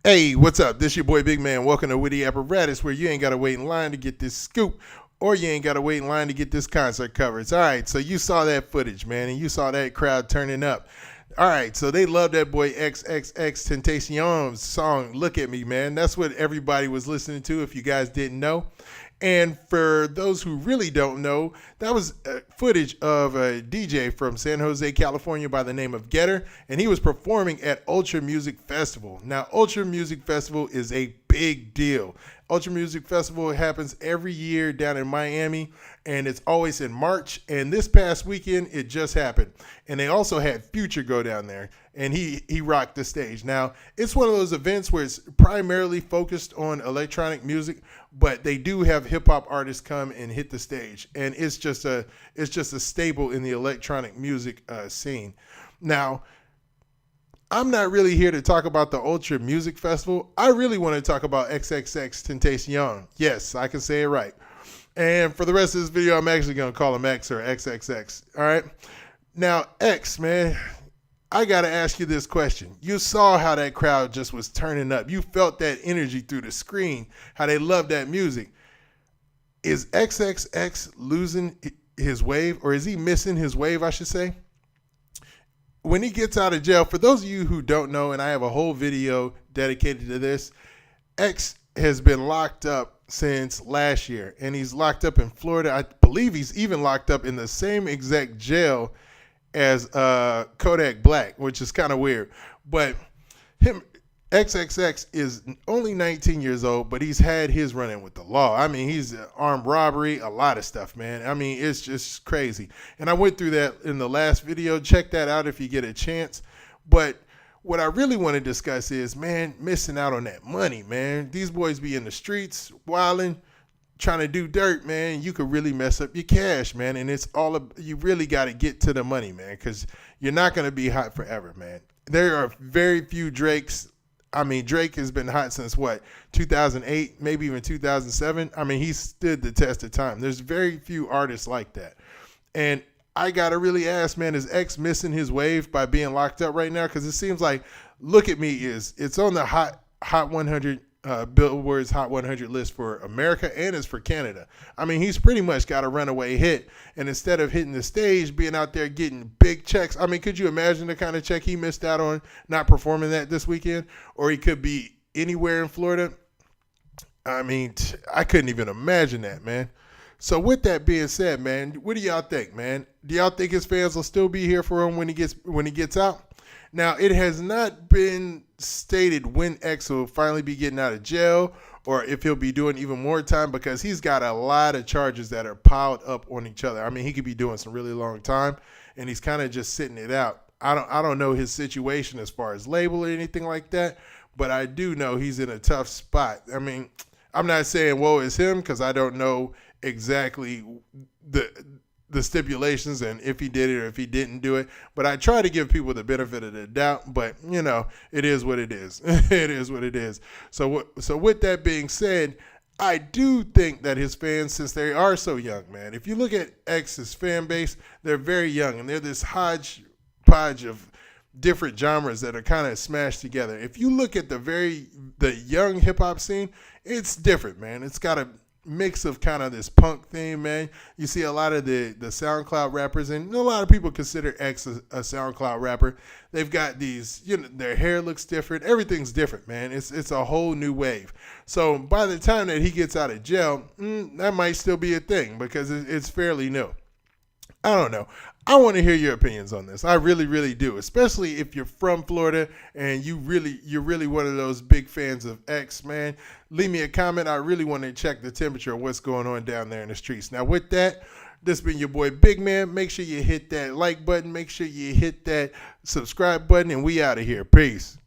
Hey, what's up? This your boy Big Man. Welcome to Witty Apparatus, where you ain't got to wait in line to get this scoop, or you ain't got to wait in line to get this concert coverage. All right, so you saw that footage, man, and you saw that crowd turning up. All right, so they love that boy XXXtentacion's song, Look at Me, man. That's what everybody was listening to, if you guys didn't know. And for those who really don't know, that was footage of a DJ from San Jose, California by the name of Getter, and he was performing at Ultra Music Festival. Now, Ultra Music Festival is a big deal. Ultra Music Festival happens every year down in Miami, and it's always in March. And this past weekend, it just happened. And they also had Future go down there, and he rocked the stage. Now, it's one of those events where it's primarily focused on electronic music, but they do have hip hop artists come and hit the stage, and it's just a staple in the electronic music scene. Now, I'm not really here to talk about the Ultra Music Festival. I really want to talk about XXXtentacion. Yes, I can say it right. And for the rest of this video, I'm actually going to call him X or XXX. All right. Now, X, man, I got to ask you this question. You saw how that crowd just was turning up. You felt that energy through the screen, how they love that music. Is XXX losing his wave, or is he missing his wave, I should say? When he gets out of jail, for those of you who don't know, and I have a whole video dedicated to this, X has been locked up since last year, and he's locked up in Florida. I believe he's even locked up in the same exact jail as Kodak Black, which is kind of weird. But XXX is only 19 years old, but he's had his run-in with the law. I mean, he's armed robbery, a lot of stuff, man. I mean, it's just crazy. And I went through that in the last video. Check that out if you get a chance. But what I really want to discuss is, man, missing out on that money, man. These boys be in the streets, wilding, trying to do dirt, man. You could really mess up your cash, man. And it's you really got to get to the money, man, because you're not going to be hot forever, man. There are very few Drakes. I mean, Drake has been hot since what, 2008, maybe even 2007. I mean, he stood the test of time. There's very few artists like that. And I got to really ask, man, is X missing his wave by being locked up right now? Because it seems like Look at Me it's on the Hot 100, Billboard's Hot 100 list for America, and it's for Canada. I mean, he's pretty much got a runaway hit. And instead of hitting the stage, being out there getting big checks, I mean, could you imagine the kind of check he missed out on not performing that this weekend? Or he could be anywhere in Florida. I mean, I couldn't even imagine that, man. So with that being said, man, what do y'all think, man? Do y'all think his fans will still be here for him when he gets out? Now, it has not been stated when X will finally be getting out of jail, or if he'll be doing even more time, because he's got a lot of charges that are piled up on each other. I mean, he could be doing some really long time, and he's kind of just sitting it out. I don't know his situation as far as label or anything like that, but I do know he's in a tough spot. I mean, I'm not saying woe is him, because I don't know exactly the stipulations and if he did it or if he didn't do it, but I try to give people the benefit of the doubt. But you know, it is what it is. It is what it is. So with that being said, I do think that his fans, since they are so young, man, if you look at X's fan base, they're very young, and they're this hodgepodge of different genres that are kind of smashed together. If you look at the young hip hop scene, it's different, man. It's got a mix of kind of this punk theme, man. You see a lot of the SoundCloud rappers, and a lot of people consider X a SoundCloud rapper. They've got these, you know, their hair looks different. Everything's different, man. It's a whole new wave. So by the time that he gets out of jail, that might still be a thing, because it's fairly new. I don't know. I want to hear your opinions on this. I really, really do, especially if you're from Florida and you're really one of those big fans of X, man. Leave me a comment. I really want to check the temperature of what's going on down there in the streets. Now, with that, this has been your boy Big Man. Make sure you hit that like button. Make sure you hit that subscribe button, and we out of here. Peace.